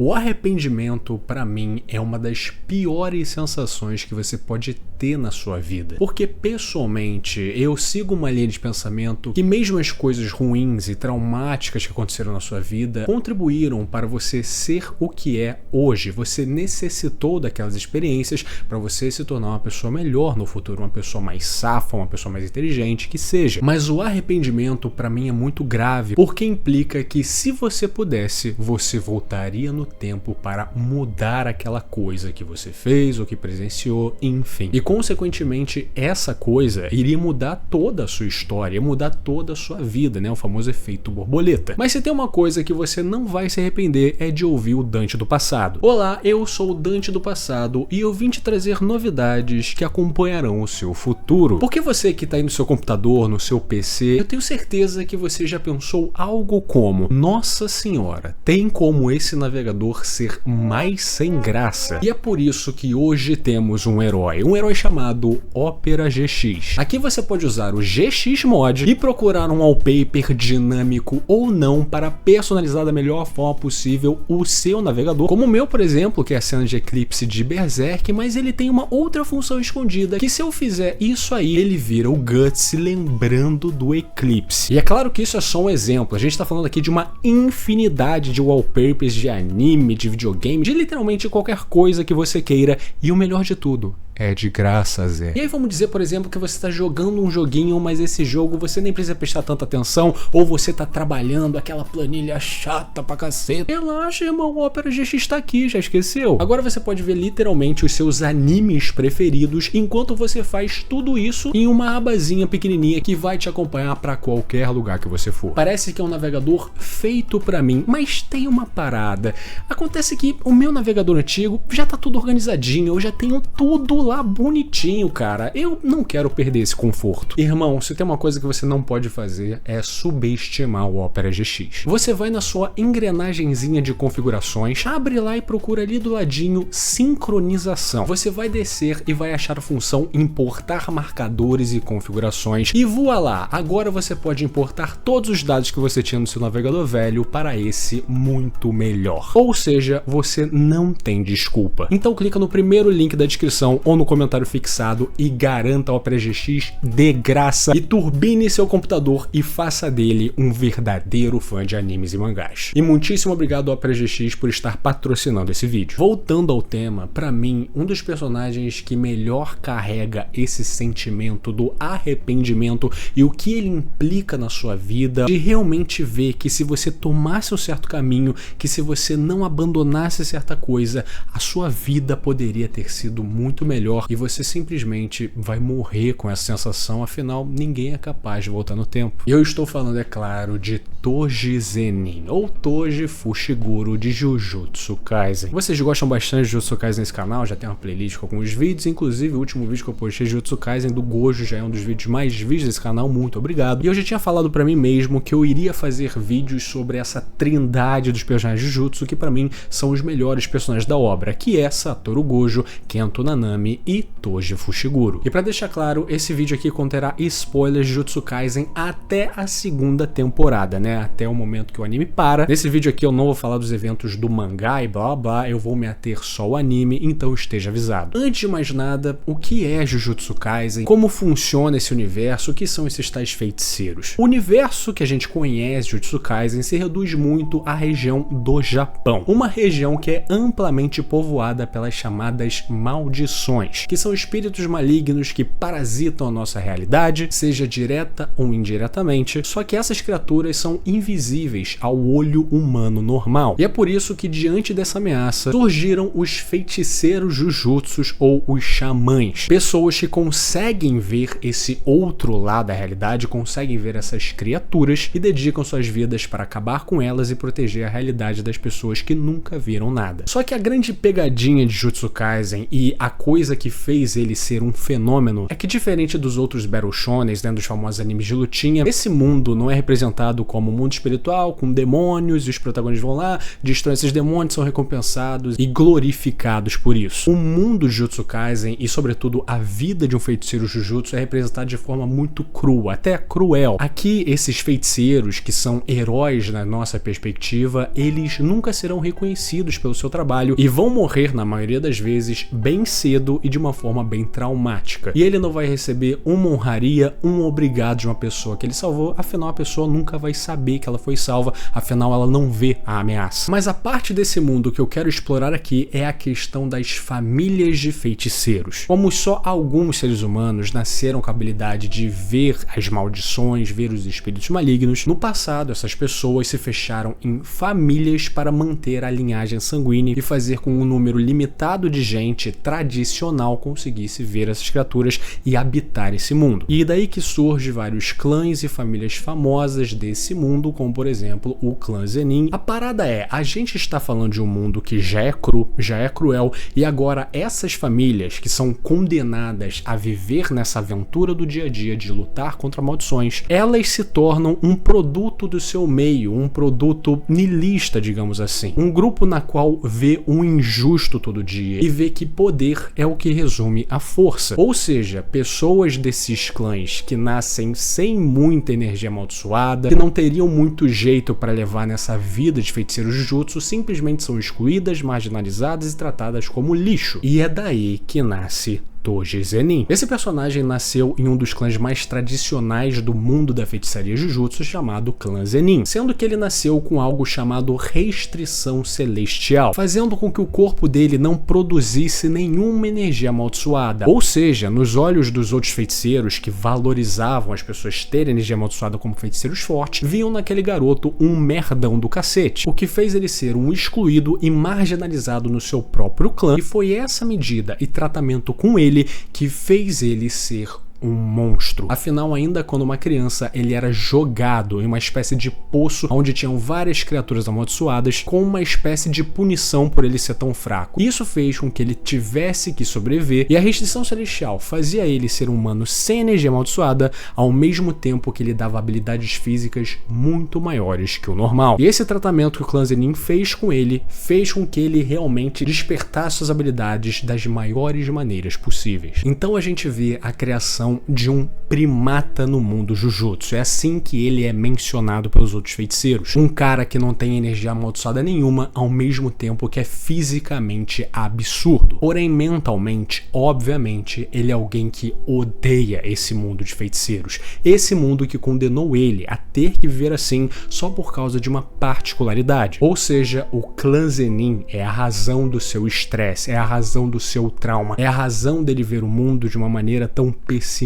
O arrependimento, pra mim, é uma das piores sensações que você pode ter na sua vida. Porque, pessoalmente, eu sigo uma linha de pensamento que mesmo as coisas ruins e traumáticas que aconteceram na sua vida contribuíram para você ser o que é hoje. Você necessitou daquelas experiências para você se tornar uma pessoa melhor no futuro, uma pessoa mais safa, uma pessoa mais inteligente, que seja. Mas o arrependimento, pra mim, é muito grave, porque implica que se você pudesse, você voltaria no tempo para mudar aquela coisa que você fez ou que presenciou, enfim. E consequentemente essa coisa iria mudar toda a sua história, ia mudar toda a sua vida, né? O famoso efeito borboleta. Mas se tem uma coisa que você não vai se arrepender é de ouvir o Dante do passado. Olá, eu sou o Dante do passado e eu vim te trazer novidades que acompanharão o seu futuro. Porque você que está aí no seu computador, no seu PC, eu tenho certeza que você já pensou algo como: nossa senhora, tem como esse navegador ser mais sem graça? E é por isso que hoje temos um herói chamado Opera GX. Aqui você pode usar o GX Mod e procurar um wallpaper dinâmico ou não para personalizar da melhor forma possível o seu navegador, como o meu, por exemplo, que é a cena de eclipse de Berserk, mas ele tem uma outra função escondida, que se eu fizer isso aí, ele vira o Guts lembrando do eclipse. E é claro que isso é só um exemplo, a gente está falando aqui de uma infinidade de wallpapers de anime, de videogame, de literalmente qualquer coisa que você queira, e o melhor de tudo, é de graça, Zé. E aí vamos dizer, por exemplo, que você está jogando um joguinho, mas esse jogo você nem precisa prestar tanta atenção, ou você está trabalhando aquela planilha chata pra caceta. Relaxa, irmão, o Opera GX tá aqui, já esqueceu? Agora você pode ver literalmente os seus animes preferidos enquanto você faz tudo isso em uma abazinha pequenininha que vai te acompanhar pra qualquer lugar que você for. Parece que é um navegador feito pra mim, mas tem uma parada. Acontece que o meu navegador antigo já tá tudo organizadinho, eu já tenho tudo lá bonitinho, cara. Eu não quero perder esse conforto. Irmão, se tem uma coisa que você não pode fazer é subestimar o Opera GX. Você vai na sua engrenagenzinha de configurações, abre lá e procura ali do ladinho sincronização. Você vai descer e vai achar a função importar marcadores e configurações e voa lá. Agora você pode importar todos os dados que você tinha no seu navegador velho para esse muito melhor. Ou seja, você não tem desculpa. Então clica no primeiro link da descrição ou no comentário fixado e garanta o Opera GX de graça e turbine seu computador e faça dele um verdadeiro fã de animes e mangás. E muitíssimo obrigado ao Opera GX por estar patrocinando esse vídeo. Voltando ao tema, pra mim, um dos personagens que melhor carrega esse sentimento do arrependimento e o que ele implica na sua vida, de realmente ver que se você tomasse um certo caminho, que se você não abandonasse certa coisa, a sua vida poderia ter sido muito melhor e você simplesmente vai morrer com essa sensação, afinal ninguém é capaz de voltar no tempo. E eu estou falando, é claro, de Toji Zenin, ou Toji Fushiguro de Jujutsu Kaisen. Vocês gostam bastante de Jujutsu Kaisen nesse canal, já tem uma playlist com alguns vídeos, inclusive o último vídeo que eu postei de Jujutsu Kaisen do Gojo já é um dos vídeos mais vistos desse canal, muito obrigado. E eu já tinha falado pra mim mesmo que eu iria fazer vídeos sobre essa trindade dos personagens de Jujutsu, que pra mim são os melhores personagens da obra, que é Satoru Gojo, Kento Nanami e Toji Fushiguro. E pra deixar claro, esse vídeo aqui conterá spoilers de Jujutsu Kaisen até a segunda temporada, né? Até o momento que o anime para. Nesse vídeo aqui eu não vou falar dos eventos do mangá e blá blá, eu vou me ater só ao anime, então esteja avisado. Antes de mais nada, o que é Jujutsu Kaisen? Como funciona esse universo? O que são esses tais feiticeiros? O universo que a gente conhece, Jujutsu Kaisen, se reduz muito à região do Japão. Uma região que é amplamente povoada pelas chamadas maldições, que são espíritos malignos que parasitam a nossa realidade, seja direta ou indiretamente, só que essas criaturas são invisíveis ao olho humano normal. E é por isso que, diante dessa ameaça, surgiram os feiticeiros Jujutsus ou os xamãs. Pessoas que conseguem ver esse outro lado da realidade, conseguem ver essas criaturas e dedicam suas vidas para acabar com elas e proteger a realidade das pessoas que nunca viram nada. Só que a grande pegadinha de Jujutsu Kaisen e a coisa coisa que fez ele ser um fenômeno é que, diferente dos outros Battle Shonens, né, dos famosos animes de lutinha, esse mundo não é representado como um mundo espiritual, com demônios, e os protagonistas vão lá, destroem esses demônios, são recompensados e glorificados por isso. O mundo de Jujutsu Kaisen e, sobretudo, a vida de um feiticeiro Jujutsu é representada de forma muito crua, até cruel. Aqui, esses feiticeiros, que são heróis na nossa perspectiva, eles nunca serão reconhecidos pelo seu trabalho e vão morrer, na maioria das vezes, bem cedo e de uma forma bem traumática. E ele não vai receber uma honraria, um obrigado de uma pessoa que ele salvou, afinal a pessoa nunca vai saber que ela foi salva, afinal ela não vê a ameaça. Mas a parte desse mundo que eu quero explorar aqui é a questão das famílias de feiticeiros. Como só alguns seres humanos nasceram com a habilidade de ver as maldições, ver os espíritos malignos, no passado essas pessoas se fecharam em famílias para manter a linhagem sanguínea e fazer com um número limitado de gente tradicional conseguisse ver essas criaturas e habitar esse mundo. E daí que surge vários clãs e famílias famosas desse mundo, como por exemplo o clã Zenin. A parada é, a gente está falando de um mundo que já é cru, já é cruel, e agora essas famílias que são condenadas a viver nessa aventura do dia a dia de lutar contra maldições, elas se tornam um produto do seu meio, um produto nihilista, digamos assim. Um grupo na qual vê um injusto todo dia e vê que poder é o que resume a força. Ou seja, pessoas desses clãs que nascem sem muita energia amaldiçoada, que não teriam muito jeito para levar nessa vida de feiticeiro Jujutsu, simplesmente são excluídas, marginalizadas e tratadas como lixo. E é daí que nasce Toji Zenin. Esse personagem nasceu em um dos clãs mais tradicionais do mundo da feitiçaria Jujutsu, chamado Clã Zenin, sendo que ele nasceu com algo chamado restrição celestial, fazendo com que o corpo dele não produzisse nenhuma energia amaldiçoada. Ou seja, nos olhos dos outros feiticeiros que valorizavam as pessoas terem energia amaldiçoada como feiticeiros fortes, viam naquele garoto um merdão do cacete, o que fez ele ser um excluído e marginalizado no seu próprio clã, e foi essa medida e tratamento com ele que fez ele ser um monstro. Afinal, ainda quando uma criança, ele era jogado em uma espécie de poço onde tinham várias criaturas amaldiçoadas, com uma espécie de punição por ele ser tão fraco. Isso fez com que ele tivesse que sobreviver, e a restrição celestial fazia ele ser um humano sem energia amaldiçoada, ao mesmo tempo que ele dava habilidades físicas muito maiores que o normal. E esse tratamento que o clã Zenin fez com ele, fez com que ele realmente despertasse suas habilidades das maiores maneiras possíveis. Então a gente vê a criação de um primata no mundo Jujutsu. É assim que ele é mencionado pelos outros feiticeiros. Um cara que não tem energia amaldiçoada nenhuma, ao mesmo tempo que é fisicamente absurdo. Porém, mentalmente, obviamente, ele é alguém que odeia esse mundo de feiticeiros. Esse mundo que condenou ele a ter que viver assim só por causa de uma particularidade. Ou seja, o clã Zenin é a razão do seu estresse, é a razão do seu trauma, é a razão dele ver o mundo de uma maneira tão pessimista.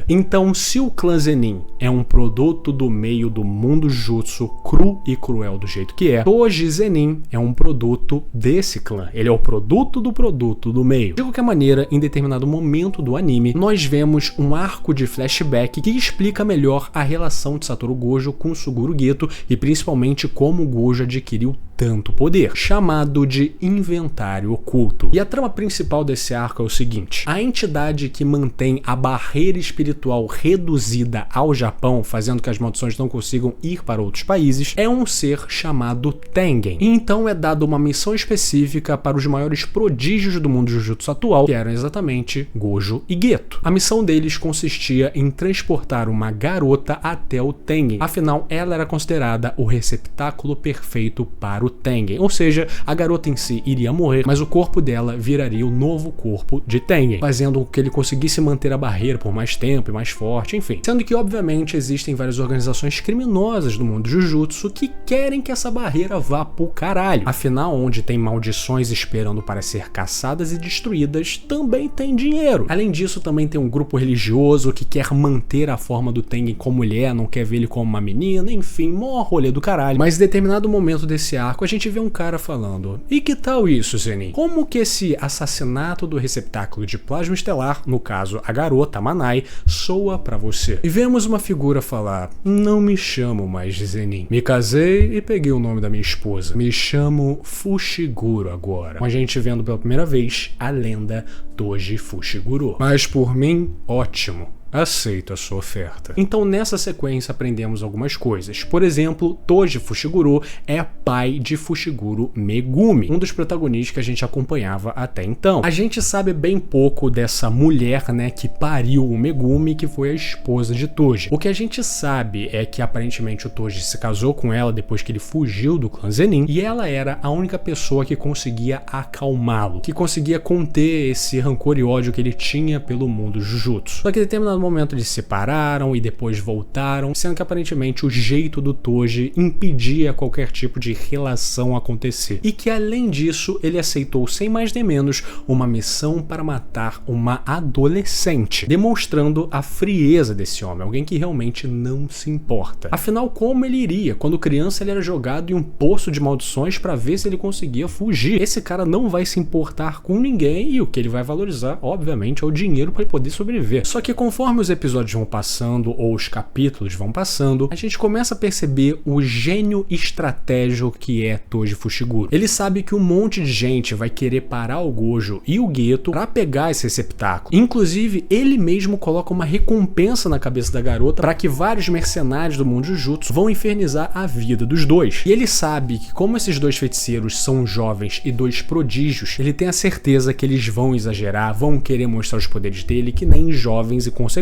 Então, se o clã Zenin é um produto do meio do mundo Jutsu, cru e cruel do jeito que é, Toji Zenin é um produto desse clã. Ele é o produto do meio. De qualquer maneira, em determinado momento do anime, nós vemos um arco de flashback que explica melhor a relação de Satoru Gojo com Suguru Geto e principalmente como Gojo adquiriu tanto poder, chamado de Inventário Oculto. E a trama principal desse arco é o seguinte: a entidade que mantém a barreira espiritual reduzida ao Japão, fazendo que as maldições não consigam ir para outros países, é um ser chamado Tengen. E então é dada uma missão específica para os maiores prodígios do mundo Jujutsu atual, que eram exatamente Gojo e Geto. A missão deles consistia em transportar uma garota até o Tengen, afinal ela era considerada o receptáculo perfeito para o Tengen, ou seja, a garota em si iria morrer, mas o corpo dela viraria o novo corpo de Tengen, fazendo com que ele conseguisse manter a barreira por mais tempo e mais forte, enfim. Sendo que, obviamente, existem várias organizações criminosas do mundo Jujutsu que querem que essa barreira vá pro caralho. Afinal, onde tem maldições esperando para ser caçadas e destruídas, também tem dinheiro. Além disso, também tem um grupo religioso que quer manter a forma do Tengen como ele é, não quer ver ele como uma menina, enfim, mó rolê do caralho. Mas em determinado momento desse arco, arco, a gente vê um cara falando: e que tal isso, Zenin? Como que esse assassinato do receptáculo de plasma estelar, no caso a garota, a Manai, soa pra você? E vemos uma figura falar: não me chamo mais de Zenin. Me casei e peguei o nome da minha esposa. Me chamo Fushiguro agora. Com a gente vendo pela primeira vez a lenda Toji Fushiguro. Mas por mim, ótimo. Aceito a sua oferta. Então nessa sequência aprendemos algumas coisas. Por exemplo, Toji Fushiguro é pai de Fushiguro Megumi, um dos protagonistas que a gente acompanhava até então. A gente sabe bem pouco dessa mulher, né, que pariu o Megumi, que foi a esposa de Toji. O que a gente sabe é que aparentemente o Toji se casou com ela depois que ele fugiu do clã Zenin, e ela era a única pessoa que conseguia acalmá-lo, que conseguia conter esse rancor e ódio que ele tinha pelo mundo Jujutsu. Só que em determinado momento eles se separaram e depois voltaram, sendo que aparentemente o jeito do Toji impedia qualquer tipo de relação acontecer. E que além disso, ele aceitou sem mais nem menos uma missão para matar uma adolescente, demonstrando a frieza desse homem, alguém que realmente não se importa. Afinal, como ele iria? Quando criança ele era jogado em um poço de maldições para ver se ele conseguia fugir. Esse cara não vai se importar com ninguém e o que ele vai valorizar, obviamente, é o dinheiro para ele poder sobreviver. Só que conforme os episódios vão passando ou os capítulos vão passando, a gente começa a perceber o gênio estratégico que é Toji Fushiguro. Ele sabe que um monte de gente vai querer parar o Gojo e o Geto para pegar esse receptáculo. Inclusive, ele mesmo coloca uma recompensa na cabeça da garota para que vários mercenários do mundo Jujutsu vão infernizar a vida dos dois. E ele sabe que como esses dois feiticeiros são jovens e dois prodígios, ele tem a certeza que eles vão exagerar, vão querer mostrar os poderes dele que nem jovens e consequentes.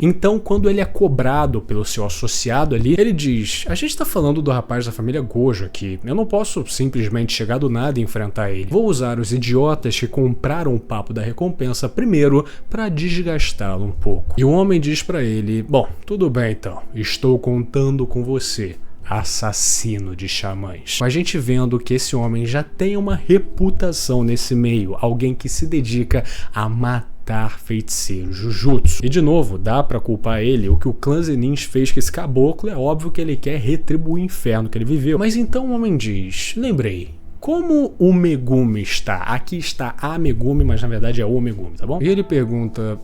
Então, quando ele é cobrado pelo seu associado ali, ele diz: a gente tá falando do rapaz da família Gojo aqui, eu não posso simplesmente chegar do nada e enfrentar ele. Vou usar os idiotas que compraram o papo da recompensa primeiro para desgastá-lo um pouco. E o homem diz para ele: bom, tudo bem então, estou contando com você, assassino de xamãs. A gente vendo que esse homem já tem uma reputação nesse meio, alguém que se dedica a matar feiticeiro Jujutsu. E de novo, dá pra culpar ele, o que o clã Zenin fez com esse caboclo, é óbvio que ele quer retribuir o inferno que ele viveu. Mas então o homem diz: lembrei, como o Megumi está? Aqui está a Megumi, mas na verdade é o Megumi, tá bom? E ele pergunta: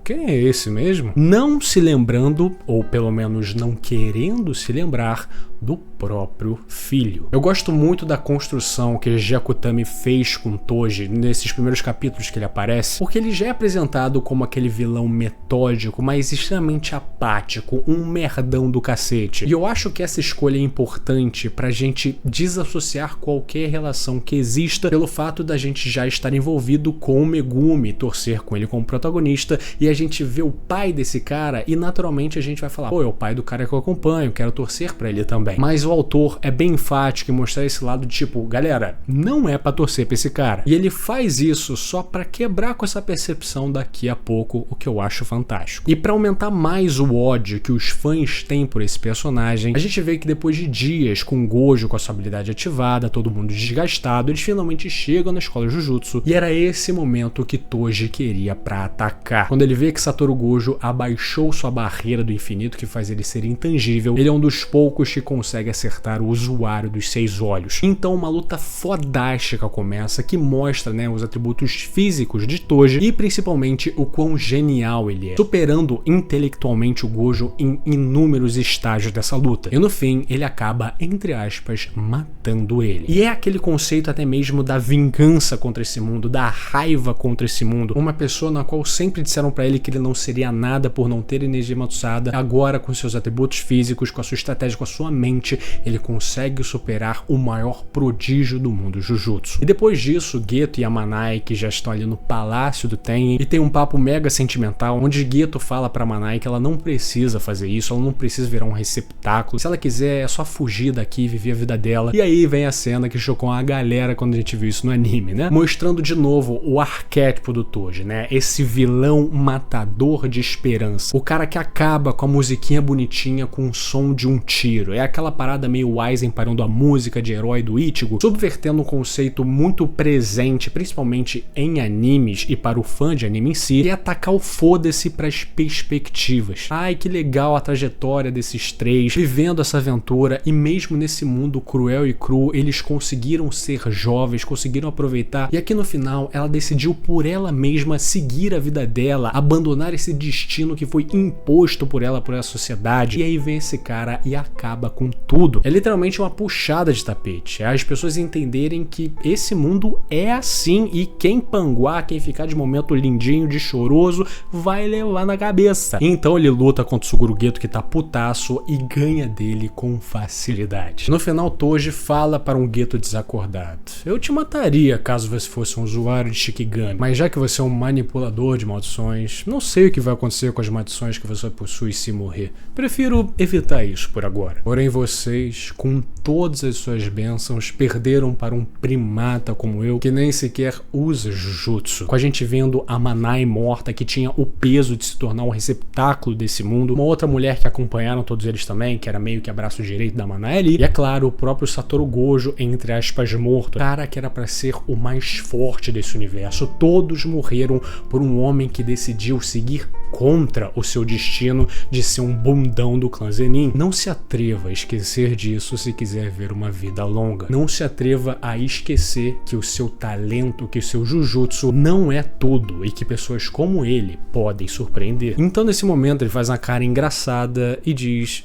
quem é esse mesmo? Não se lembrando, ou pelo menos não querendo se lembrar, do próprio filho. Eu gosto muito da construção que Gyakutami fez com Toji nesses primeiros capítulos que ele aparece, porque ele já é apresentado como aquele vilão metódico, mas extremamente apático, um merdão do cacete. E eu acho que essa escolha é importante pra gente desassociar qualquer relação que exista pelo fato da gente já estar envolvido com o Megumi, torcer com ele como protagonista, e a gente vê o pai desse cara e naturalmente a gente vai falar: pô, é o pai do cara que eu acompanho, quero torcer pra ele também. Mas o autor é bem enfático em mostrar esse lado de tipo, galera, não é pra torcer pra esse cara. E ele faz isso só pra quebrar com essa percepção daqui a pouco, o que eu acho fantástico. E pra aumentar mais o ódio que os fãs têm por esse personagem, a gente vê que depois de dias com Gojo com a sua habilidade ativada, todo mundo desgastado, eles finalmente chegam na escola Jujutsu e era esse momento que Toji queria pra atacar. Quando ele vê que Satoru Gojo abaixou sua barreira do infinito, que faz ele ser intangível, ele é um dos poucos que consegue acertar o usuário dos 6 olhos. Então uma luta fodástica começa, que mostra, né, os atributos físicos de Toji e principalmente o quão genial ele é, superando intelectualmente o Gojo em inúmeros estágios dessa luta. E no fim, ele acaba, entre aspas, matando ele. E é aquele conceito até mesmo da vingança contra esse mundo, da raiva contra esse mundo. Uma pessoa na qual sempre disseram pra ele que ele não seria nada por não ter energia Matsusada, agora com seus atributos físicos, com a sua estratégia, com a sua mente, ele consegue superar o maior prodígio do mundo Jujutsu. E depois disso, Geto e a Manai, que já estão ali no palácio do Tengen, e tem um papo mega sentimental, onde Geto fala pra Manai que ela não precisa fazer isso, ela não precisa virar um receptáculo, se ela quiser é só fugir daqui e viver a vida dela. E aí vem a cena que chocou a galera quando a gente viu isso no anime, né? Mostrando de novo o arquétipo do Toji, né? Esse vilão matador matador de esperança. O cara que acaba com a musiquinha bonitinha com o som de um tiro. É aquela parada meio Aizen parando a música de herói do Ichigo, subvertendo um conceito muito presente, principalmente em animes e para o fã de anime em si, e atacar o foda-se pras perspectivas. Ai, que legal a trajetória desses três, vivendo essa aventura, e mesmo nesse mundo cruel e cru, eles conseguiram ser jovens, conseguiram aproveitar, e aqui no final ela decidiu por ela mesma seguir a vida dela, abandonar esse destino que foi imposto por ela, por essa sociedade, e aí vem esse cara e acaba com tudo. É literalmente uma puxada de tapete, é as pessoas entenderem que esse mundo é assim, e quem panguar, quem ficar de momento lindinho, de choroso, vai levar na cabeça. Então ele luta contra o Suguru Geto, que tá putaço, e ganha dele com facilidade. No final, Toji fala para um Geto desacordado: eu te mataria caso você fosse um usuário de Shikigami, mas já que você é um manipulador de maldições, não sei o que vai acontecer com as maldições que você possui se morrer. Prefiro evitar isso por agora. Porém, vocês, com todas as suas bênçãos, perderam para um primata como eu, que nem sequer usa Jujutsu. Com a gente vendo a Manai morta, que tinha o peso de se tornar um receptáculo desse mundo, uma outra mulher que acompanharam todos eles também, que era meio que abraço direito da Manai ali, e é claro, o próprio Satoru Gojo, entre aspas, morto, cara que era pra ser o mais forte desse universo. Todos morreram por um homem que decidiu seguir contra o seu destino de ser um bundão do clã Zenin. Não se atreva a esquecer disso se quiser ver uma vida longa. Não se atreva a esquecer que o seu talento, que o seu Jujutsu não é tudo, e que pessoas como ele podem surpreender. Então nesse momento ele faz uma cara engraçada e diz: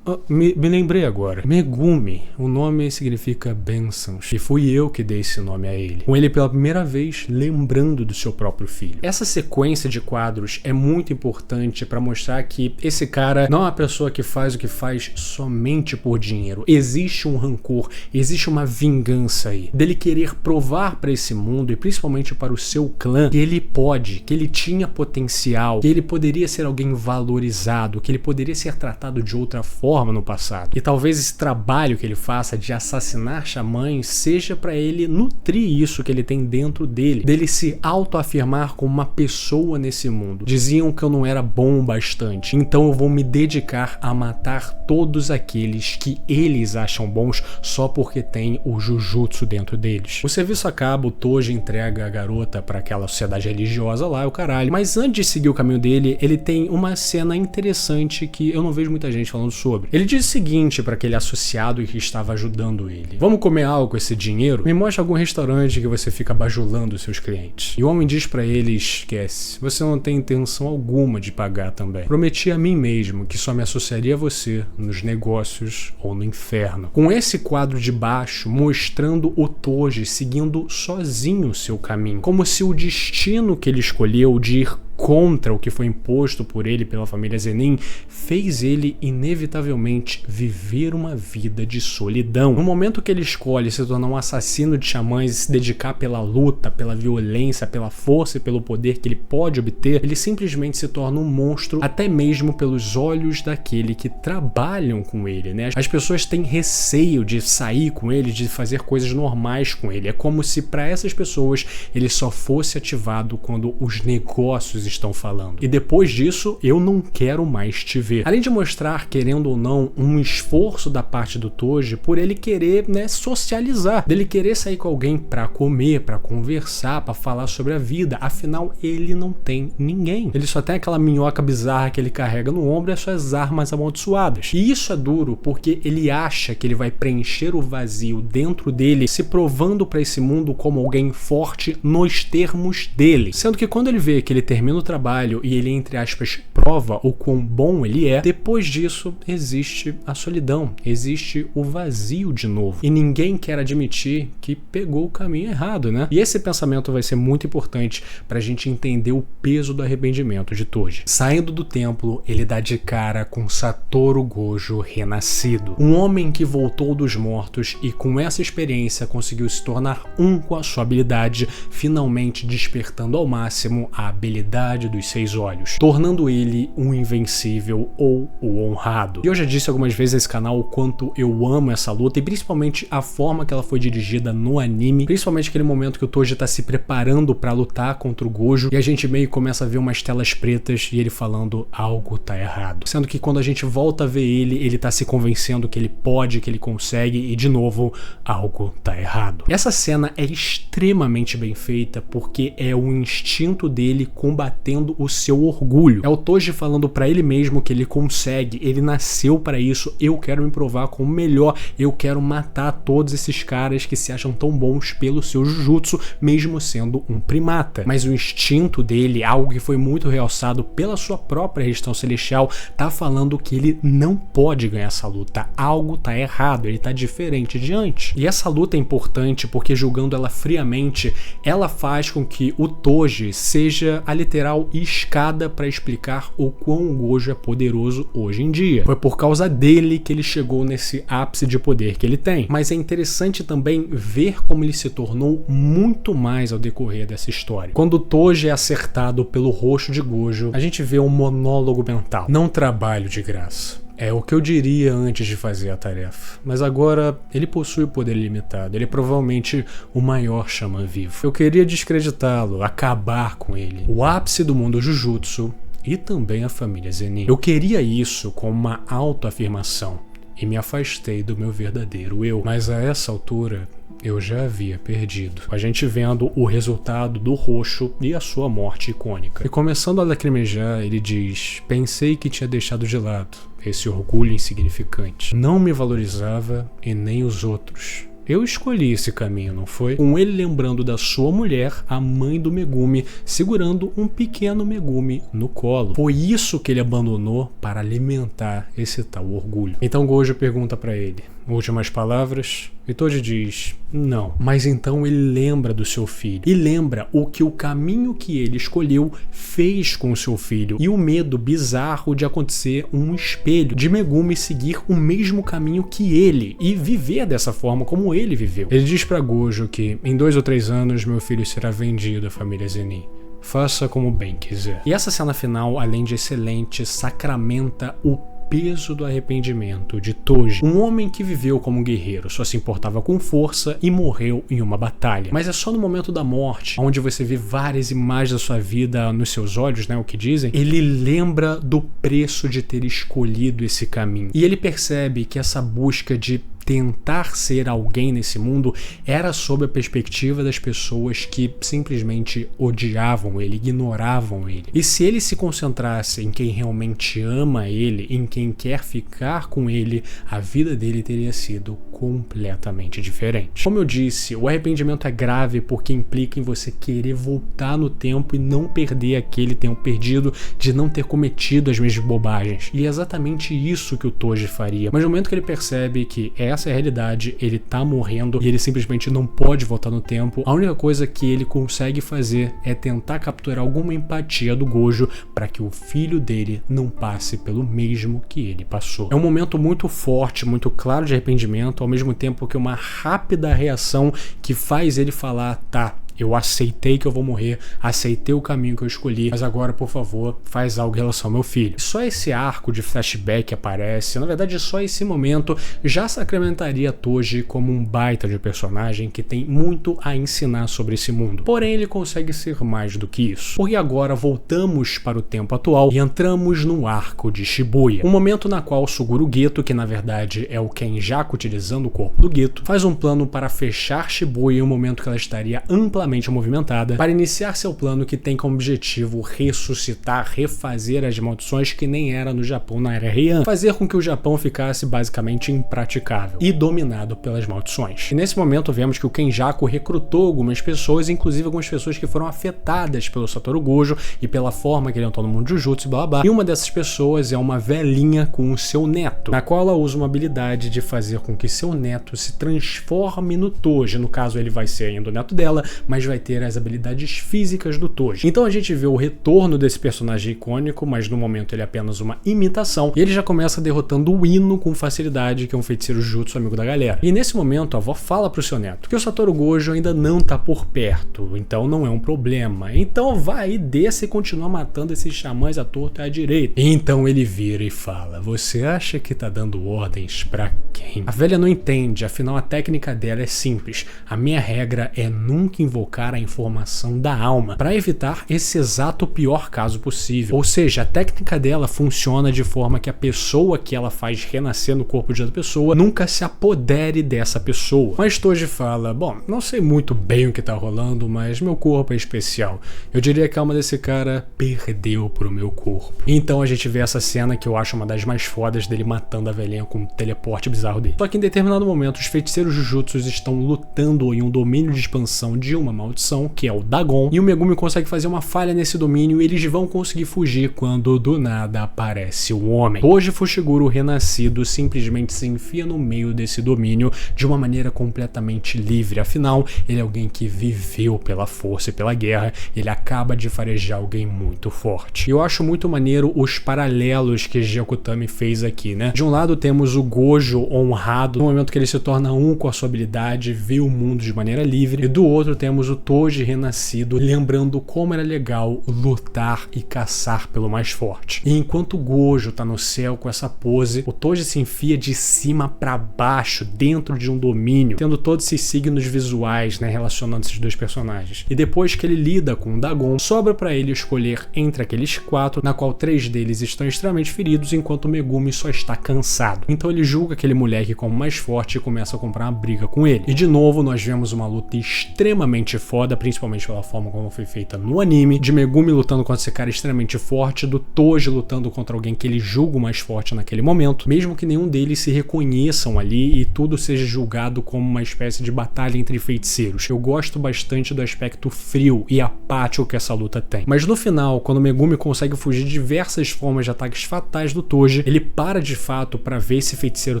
me lembrei agora, Megumi, o nome significa bênçãos, e fui eu que dei esse nome a ele, com ele pela primeira vez lembrando do seu próprio filho. Essa sequência de quadros é muito importante para mostrar que esse cara não é uma pessoa que faz o que faz somente por dinheiro. Existe um rancor, existe uma vingança aí, dele querer provar para esse mundo, e principalmente para o seu clã, que ele pode, que ele tinha potencial, que ele poderia ser alguém valorizado, que ele poderia ser tratado de outra forma no passado. E talvez esse trabalho que ele faça de assassinar xamãs seja para ele nutrir isso que ele tem dentro dele se autoafirmar como uma pessoa nesse mundo. Diziam que eu não era bom o bastante, então eu vou me dedicar a matar todos aqueles que eles acham bons só porque tem o Jujutsu dentro deles. O serviço acaba, o Toji entrega a garota para aquela sociedade religiosa lá, o caralho, mas antes de seguir o caminho dele, ele tem uma cena interessante que eu não vejo muita gente falando sobre. Ele diz o seguinte para aquele associado que estava ajudando ele: vamos comer algo com esse dinheiro? Me mostra algum restaurante que você fica bajulando os seus clientes. E o homem diz para ele: esquece, você não tem intenção alguma de pagar também. Prometi a mim mesmo que só me associaria a você nos negócios ou no inferno. Com esse quadro de baixo mostrando o Toji seguindo sozinho o seu caminho, como se o destino que ele escolheu de ir contra o que foi imposto por ele pela família Zenin fez ele inevitavelmente viver uma vida de solidão. No momento que ele escolhe se tornar um assassino de xamãs e se dedicar pela luta, pela violência, pela força e pelo poder que ele pode obter, ele simplesmente se torna um monstro, até mesmo pelos olhos daquele que trabalham com ele, né? As pessoas têm receio de sair com ele, de fazer coisas normais com ele. É como se para essas pessoas ele só fosse ativado quando os negócios estão falando. E depois disso, eu não quero mais te ver. Além de mostrar, querendo ou não, um esforço da parte do Toji por ele querer, né, socializar, dele querer sair com alguém pra comer, pra conversar, pra falar sobre a vida. Afinal, ele não tem ninguém. Ele só tem aquela minhoca bizarra que ele carrega no ombro e as suas armas amaldiçoadas. E isso é duro porque ele acha que ele vai preencher o vazio dentro dele, se provando pra esse mundo como alguém forte nos termos dele. Sendo que quando ele vê que ele termina o trabalho e ele, entre aspas, prova o quão bom ele é, depois disso existe a solidão, existe o vazio de novo. E ninguém quer admitir que pegou o caminho errado, né? E esse pensamento vai ser muito importante pra gente entender o peso do arrependimento de Toji. Saindo do templo, ele dá de cara com Satoru Gojo renascido. Um homem que voltou dos mortos e com essa experiência conseguiu se tornar um com a sua habilidade, finalmente despertando ao máximo a habilidade dos 6 olhos, tornando ele ele um invencível ou o honrado. E eu já disse algumas vezes nesse canal o quanto eu amo essa luta e principalmente a forma que ela foi dirigida no anime, principalmente aquele momento que o Toji tá se preparando pra lutar contra o Gojo e a gente meio que começa a ver umas telas pretas e ele falando algo tá errado. Sendo que quando a gente volta a ver ele tá se convencendo que ele pode, que ele consegue e de novo, algo tá errado. Essa cena é extremamente bem feita porque é o instinto dele combatendo o seu orgulho. É o Toji falando pra ele mesmo que ele consegue, ele nasceu pra isso, eu quero me provar como melhor, eu quero matar todos esses caras que se acham tão bons pelo seu Jujutsu, mesmo sendo um primata. Mas o instinto dele, algo que foi muito realçado pela sua própria Região Celestial, tá falando que ele não pode ganhar essa luta, algo tá errado, ele tá diferente de antes. E essa luta é importante porque, julgando ela friamente, ela faz com que o Toji seja a literal escada para explicar o quão o Gojo é poderoso hoje em dia. Foi por causa dele que ele chegou nesse ápice de poder que ele tem. Mas é interessante também ver como ele se tornou muito mais ao decorrer dessa história. Quando o Toji é acertado pelo rosto de Gojo, a gente vê um monólogo mental. Não trabalho de graça. É o que eu diria antes de fazer a tarefa. Mas agora ele possui o poder limitado. Ele é provavelmente o maior Shaman vivo. Eu queria descreditá-lo, acabar com ele. O ápice do mundo Jujutsu e também a família Zenin. Eu queria isso como uma autoafirmação e me afastei do meu verdadeiro eu. Mas a essa altura eu já havia perdido. A gente vendo o resultado do roxo e a sua morte icônica. E começando a lacrimejar, ele diz: pensei que tinha deixado de lado esse orgulho insignificante. Não me valorizava e nem os outros. Eu escolhi esse caminho, não foi? Com ele lembrando da sua mulher, a mãe do Megumi, segurando um pequeno Megumi no colo. Foi isso que ele abandonou para alimentar esse tal orgulho. Então Gojo pergunta para ele: últimas palavras? E Toji diz: não. Mas então ele lembra do seu filho. E lembra o que o caminho que ele escolheu fez com o seu filho. E o medo bizarro de acontecer um espelho, de Megumi seguir o mesmo caminho que ele. E viver dessa forma como ele viveu. Ele diz para Gojo que em 2 ou 3 anos meu filho será vendido à família Zenin. Faça como bem quiser. E essa cena final, além de excelente, sacramenta o peso do arrependimento de Toji, um homem que viveu como um guerreiro, só se importava com força e morreu em uma batalha. Mas é só no momento da morte, onde você vê várias imagens da sua vida nos seus olhos, né, o que dizem, ele lembra do preço de ter escolhido esse caminho. E ele percebe que essa busca de tentar ser alguém nesse mundo era sob a perspectiva das pessoas que simplesmente odiavam ele, ignoravam ele. E se ele se concentrasse em quem realmente ama ele, em quem quer ficar com ele, a vida dele teria sido completamente diferente. Como eu disse, o arrependimento é grave porque implica em você querer voltar no tempo e não perder aquele tempo perdido, de não ter cometido as mesmas bobagens. E é exatamente isso que o Toji faria. Mas no momento que ele percebe que essa é a realidade, ele tá morrendo e ele simplesmente não pode voltar no tempo, a única coisa que ele consegue fazer é tentar capturar alguma empatia do Gojo para que o filho dele não passe pelo mesmo que ele passou. É um momento muito forte, muito claro de arrependimento, ao mesmo tempo que uma rápida reação que faz ele falar: tá, eu aceitei que eu vou morrer, aceitei o caminho que eu escolhi, mas agora, por favor, faz algo em relação ao meu filho. Só esse arco de flashback aparece, na verdade só esse momento já sacramentaria Toji como um baita de personagem que tem muito a ensinar sobre esse mundo. Porém, ele consegue ser mais do que isso. Porque agora voltamos para o tempo atual e entramos no arco de Shibuya. Um momento na qual Suguru Geto, que na verdade é o Kenjaku utilizando o corpo do Geto, faz um plano para fechar Shibuya em um momento que ela estaria amplamente movimentada, para iniciar seu plano que tem como objetivo ressuscitar, refazer as maldições que nem era no Japão na era Heian, fazer com que o Japão ficasse basicamente impraticável e dominado pelas maldições. E nesse momento vemos que o Kenjaku recrutou algumas pessoas, inclusive algumas pessoas que foram afetadas pelo Satoru Gojo e pela forma que ele entrou no mundo Jujutsu e blá blá. E uma dessas pessoas é uma velhinha com o seu neto, na qual ela usa uma habilidade de fazer com que seu neto se transforme no Toji. No caso, ele vai ser ainda o neto dela, mas mas vai ter as habilidades físicas do Toji. Então a gente vê o retorno desse personagem icônico, mas no momento ele é apenas uma imitação, e ele já começa derrotando o Ino com facilidade, que é um feiticeiro jutsu amigo da galera. E nesse momento a avó fala pro seu neto que o Satoru Gojo ainda não tá por perto, então não é um problema. Então vai, desce e continua matando esses xamãs à torta e à direita. Então ele vira e fala: você acha que tá dando ordens pra quem? A velha não entende, afinal a técnica dela é simples. A minha regra é nunca invocar a informação da alma, para evitar esse exato pior caso possível. Ou seja, a técnica dela funciona de forma que a pessoa que ela faz renascer no corpo de outra pessoa nunca se apodere dessa pessoa. Mas Toji fala: bom, não sei muito bem o que tá rolando, mas meu corpo é especial. Eu diria que a alma desse cara perdeu pro meu corpo. Então a gente vê essa cena que eu acho uma das mais fodas, dele matando a velhinha com um teleporte bizarro dele. Só que em determinado momento os feiticeiros Jujutsus estão lutando em um domínio de expansão de uma maldição, que é o Dagon, e o Megumi consegue fazer uma falha nesse domínio e eles vão conseguir fugir quando do nada aparece um homem. Toji Fushiguro renascido simplesmente se enfia no meio desse domínio de uma maneira completamente livre, afinal ele é alguém que viveu pela força e pela guerra, ele acaba de farejar alguém muito forte. E eu acho muito maneiro os paralelos que Gyokutami fez aqui, né? De um lado temos o Gojo honrado no momento que ele se torna um com a sua habilidade, vê o mundo de maneira livre, e do outro temos o Toji renascido lembrando como era legal lutar e caçar pelo mais forte. E enquanto o Gojo tá no céu com essa pose, o Toji se enfia de cima pra baixo dentro de um domínio, tendo todos esses signos visuais, né, relacionando esses dois personagens. E depois que ele lida com o Dagon, sobra pra ele escolher entre aqueles quatro, na qual 3 deles estão extremamente feridos, enquanto o Megumi só está cansado. Então ele julga aquele moleque como mais forte e começa a comprar uma briga com ele. E de novo nós vemos uma luta extremamente foda, principalmente pela forma como foi feita no anime, de Megumi lutando contra esse cara extremamente forte, do Toji lutando contra alguém que ele julga mais forte naquele momento, mesmo que nenhum deles se reconheçam ali e tudo seja julgado como uma espécie de batalha entre feiticeiros. Eu gosto bastante do aspecto frio e apático que essa luta tem. Mas no final, quando Megumi consegue fugir de diversas formas de ataques fatais do Toji, ele para de fato para ver esse feiticeiro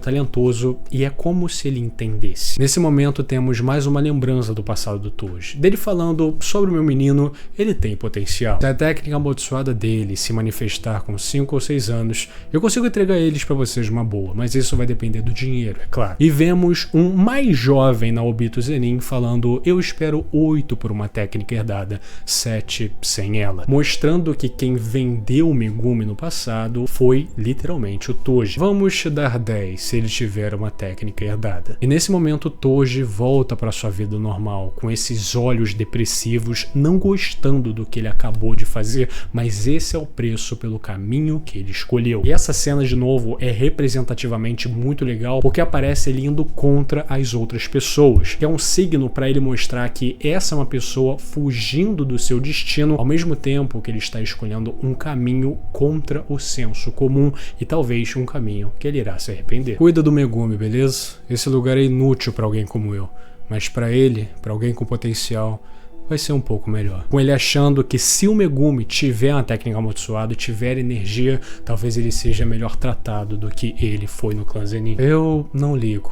talentoso e é como se ele entendesse. Nesse momento temos mais uma lembrança do passado do Toji, dele falando sobre o meu menino, ele tem potencial. Se a técnica amaldiçoada dele se manifestar com 5 ou 6 anos, eu consigo entregar eles para vocês uma boa, mas isso vai depender do dinheiro, é claro. E vemos um mais jovem na Obito Zenin falando: eu espero 8 por uma técnica herdada, 7 sem ela, mostrando que quem vendeu o Megumi no passado foi literalmente o Toji. Vamos te dar 10 se ele tiver uma técnica herdada. E nesse momento Toji volta para sua vida normal, com esses olhos depressivos, não gostando do que ele acabou de fazer, mas esse é o preço pelo caminho que ele escolheu. E essa cena de novo é representativamente muito legal, porque aparece ele indo contra as outras pessoas, que é um signo para ele mostrar que essa é uma pessoa fugindo do seu destino, ao mesmo tempo que ele está escolhendo um caminho contra o senso comum e talvez um caminho que ele irá se arrepender. Cuida do Megumi, beleza? Esse lugar é inútil para alguém como eu, mas para ele, para alguém com potencial, vai ser um pouco melhor. Com ele achando que se o Megumi tiver uma técnica amaldiçoada, tiver energia, talvez ele seja melhor tratado do que ele foi no clã Zenin. Eu não ligo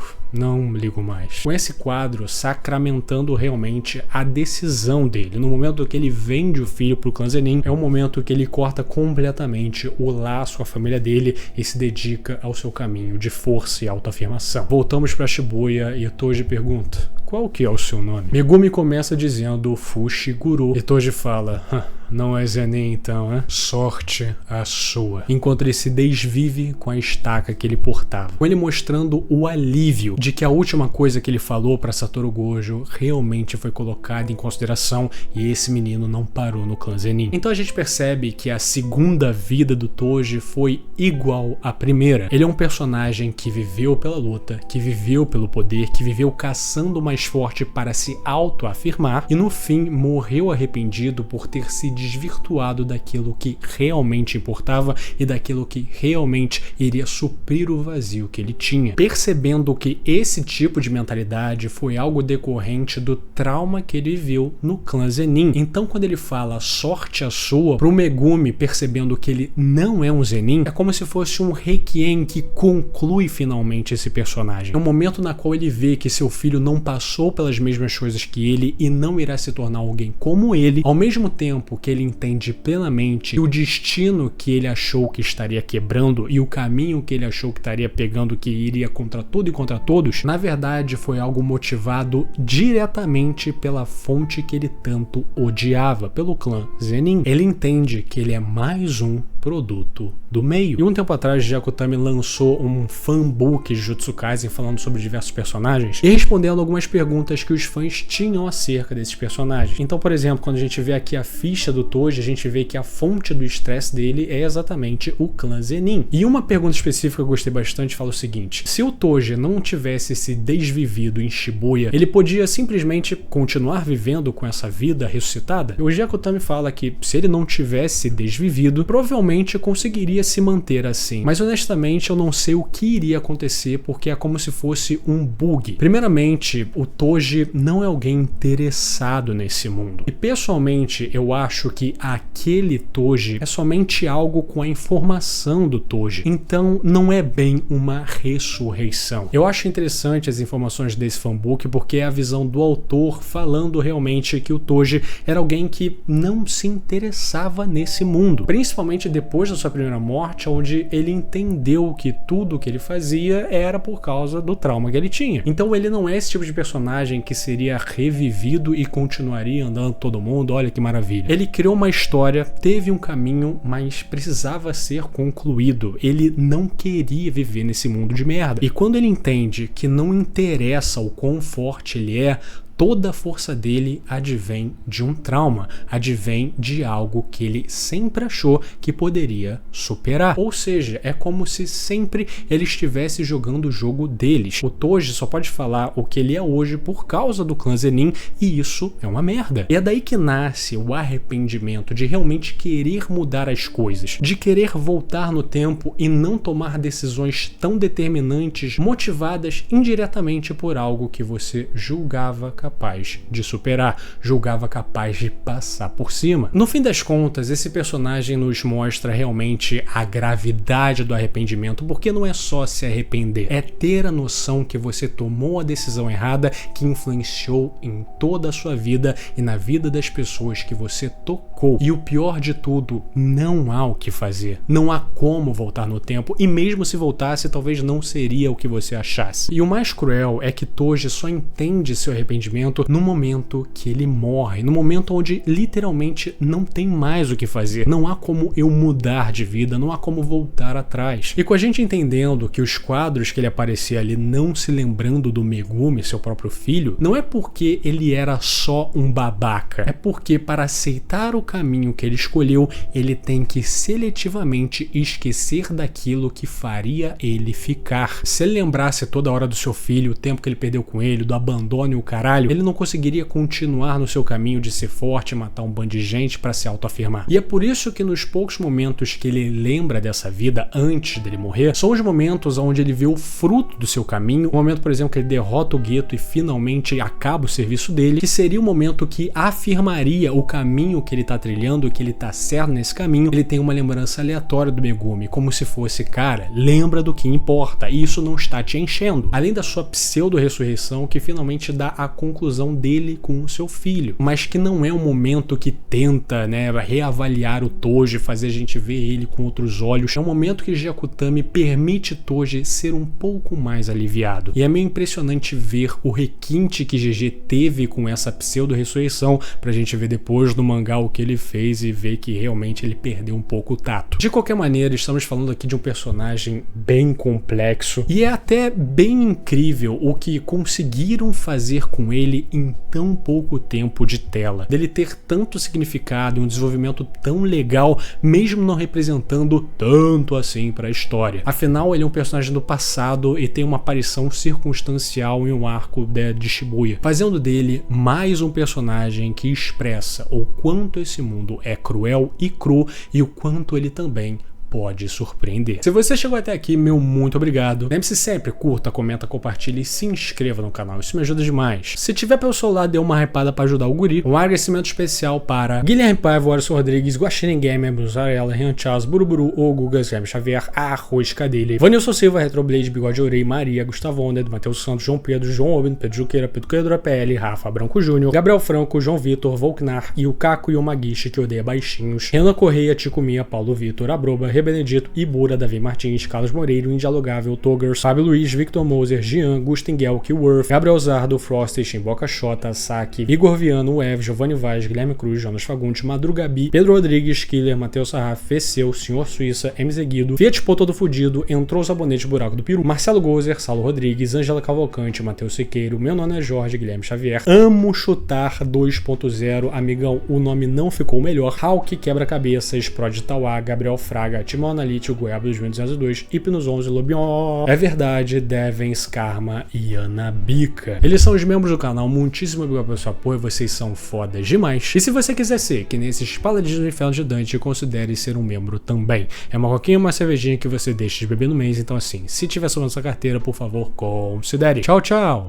mais. Com esse quadro sacramentando realmente a decisão dele, no momento que ele vende o filho pro clã Zenin, é um momento que ele corta completamente o laço com a família dele e se dedica ao seu caminho de força e autoafirmação. Voltamos pra Shibuya e Toji pergunta: qual que é o seu nome? Megumi começa dizendo Fushiguro e Toji fala: não é Zenin então, né? Sorte a sua. Enquanto ele se desvive com a estaca que ele portava, com ele mostrando o alívio de que a última coisa que ele falou para Satoru Gojo realmente foi colocada em consideração e esse menino não parou no clã Zenin. Então a gente percebe que a segunda vida do Toji foi igual à primeira. Ele é um personagem que viveu pela luta, que viveu pelo poder, que viveu caçando o mais forte para se autoafirmar e no fim morreu arrependido por ter se desvirtuado daquilo que realmente importava e daquilo que realmente iria suprir o vazio que ele tinha, percebendo que esse tipo de mentalidade foi algo decorrente do trauma que ele viveu no clã Zenin. Então, quando ele fala sorte a sua, pro Megumi percebendo que ele não é um Zenin, é como se fosse um requiem que conclui finalmente esse personagem. É um momento na qual ele vê que seu filho não passou pelas mesmas coisas que ele e não irá se tornar alguém como ele, ao mesmo tempo que ele entende plenamente que o destino que ele achou que estaria quebrando e o caminho que ele achou que estaria pegando, que iria contra tudo e contra todos, na verdade foi algo motivado diretamente pela fonte que ele tanto odiava, pelo clã Zenin. Ele entende que ele é mais um produto do meio. E um tempo atrás, Gyakutami lançou um fanbook de Jujutsu Kaisen falando sobre diversos personagens e respondendo algumas perguntas que os fãs tinham acerca desses personagens. Então, por exemplo, quando a gente vê aqui a ficha do Toji, a gente vê que a fonte do estresse dele é exatamente o clã Zenin. E uma pergunta específica que eu gostei bastante fala o seguinte: se o Toji não tivesse se desvivido em Shibuya, ele podia simplesmente continuar vivendo com essa vida ressuscitada? O Gyakutami fala que se ele não tivesse desvivido, provavelmente conseguiria se manter assim. Mas honestamente eu não sei o que iria acontecer, porque é como se fosse um bug. Primeiramente, o Toji não é alguém interessado nesse mundo. E pessoalmente eu acho que aquele Toji é somente algo com a informação do Toji. Então não é bem uma ressurreição. Eu acho interessante as informações desse fanbook porque é a visão do autor falando realmente que o Toji era alguém que não se interessava nesse mundo. Principalmente depois da sua primeira morte, onde ele entendeu que tudo que ele fazia era por causa do trauma que ele tinha. Então ele não é esse tipo de personagem que seria revivido e continuaria andando todo mundo, olha que maravilha. Ele criou uma história, teve um caminho, mas precisava ser concluído. Ele não queria viver nesse mundo de merda. E quando ele entende que não interessa o quão forte ele é, toda a força dele advém de um trauma, advém de algo que ele sempre achou que poderia superar. Ou seja, é como se sempre ele estivesse jogando o jogo deles. O Toji só pode falar o que ele é hoje por causa do clã Zenin, e isso é uma merda. E é daí que nasce o arrependimento de realmente querer mudar as coisas, de querer voltar no tempo e não tomar decisões tão determinantes, motivadas indiretamente por algo que você julgava capaz de superar, julgava capaz de passar por cima. No fim das contas, esse personagem nos mostra realmente a gravidade do arrependimento, porque não é só se arrepender, é ter a noção que você tomou a decisão errada que influenciou em toda a sua vida e na vida das pessoas que você tocou. E o pior de tudo, não há o que fazer, não há como voltar no tempo, e mesmo se voltasse, talvez não seria o que você achasse. E o mais cruel é que Toji só entende seu arrependimento no momento que ele morre, no momento onde literalmente não tem mais o que fazer, não há como eu mudar de vida, não há como voltar atrás. E com a gente entendendo que os quadros que ele aparecia ali não se lembrando do Megumi, seu próprio filho, não é porque ele era só um babaca, é porque para aceitar o caminho que ele escolheu, ele tem que seletivamente esquecer daquilo que faria ele ficar. Se ele lembrasse toda hora do seu filho, o tempo que ele perdeu com ele, do abandono e o caralho, ele não conseguiria continuar no seu caminho de ser forte, matar um bando de gente para se autoafirmar. E é por isso que nos poucos momentos que ele lembra dessa vida antes dele morrer, são os momentos onde ele vê o fruto do seu caminho, o momento, por exemplo, que ele derrota o Geto e finalmente acaba o serviço dele, que seria o momento que afirmaria o caminho que ele tá trilhando, que ele tá certo nesse caminho. Ele tem uma lembrança aleatória do Megumi, como se fosse, cara, lembra do que importa, e isso não está te enchendo. Além da sua pseudo-ressurreição, que finalmente dá a conclusão dele com o seu filho, mas que não é um momento que tenta, reavaliar o Toji, fazer a gente ver ele com outros olhos. É um momento que Gyakutami permite Toji ser um pouco mais aliviado. E é meio impressionante ver o requinte que GG teve com essa pseudo-ressurreição, pra gente ver depois no mangá o que ele fez e ver que realmente ele perdeu um pouco o tato. De qualquer maneira, estamos falando aqui de um personagem bem complexo, e é até bem incrível o que conseguiram fazer com ele ele em tão pouco tempo de tela, dele ter tanto significado e um desenvolvimento tão legal, mesmo não representando tanto assim para a história. Afinal, ele é um personagem do passado e tem uma aparição circunstancial em um arco de Shibuya, fazendo dele mais um personagem que expressa o quanto esse mundo é cruel e cru e o quanto ele também pode surpreender. Se você chegou até aqui, meu muito obrigado. Lembre-se sempre, curta, comenta, compartilhe e se inscreva no canal, isso me ajuda demais. Se tiver pelo seu lado, dê uma hypada para ajudar o guri. Um agradecimento especial para Guilherme Paiva, Alisson Rodrigues, Guaxinim Gamer, Brunzarella, Rian Charles, Buruburu, Hugo, Guilherme Xavier, Arroz Cadelha, Vanilson Silva, Retroblade, Bigode Orei, Maria, Gustavo Onda, Matheus Santos, João Pedro, João Obin, Pedro Juqueira, Pedro Coedora PL, Rafa Branco Júnior, Gabriel Franco, João Vitor, Volknar, Yukaku Yomagishi, que odeia baixinhos, Renan Correia, Tico Minha, Paulo Vitor, Abroba, Benedito, Ibura, Davi Martins, Carlos Moreiro, Indialogável, Togers, Fábio Luiz, Victor Moser, Gian, Gustingel, Killworth, Gabriel Zardo, Frost, Chimboca Xota, Saki, Igor Viano, Ev, Giovanni Vaz, Guilherme Cruz, Jonas Fagundes, Madrugabi, Pedro Rodrigues, Killer, Matheus Sarraf, Feceu, Senhor Suíça, MZ Guido, Fiat Pô Todo Fudido, Entrou o Sabonete Buraco do Peru, Marcelo Gozer, Saulo Rodrigues, Ângela Cavalcante, Matheus Siqueiro, Meu Nome é Jorge, Guilherme Xavier, Amo Chutar 2.0, amigão, o nome não ficou melhor, Hulk Quebra-Cabeças, Prod Tauá, Gabriel Fraga, Timão Analítico, Goiaba 2202, Hipnos 11, Lobion, É Verdade, Devens, Karma e Ana Bica. Eles são os membros do canal, muitíssimo obrigado pelo seu apoio, vocês são fodas demais. E se você quiser ser que nesses paladinos do inferno de Dante, considere ser um membro também. É uma coquinha e uma cervejinha que você deixa de beber no mês, então assim, se tiver sobrando essa carteira, por favor, considere. Tchau, tchau!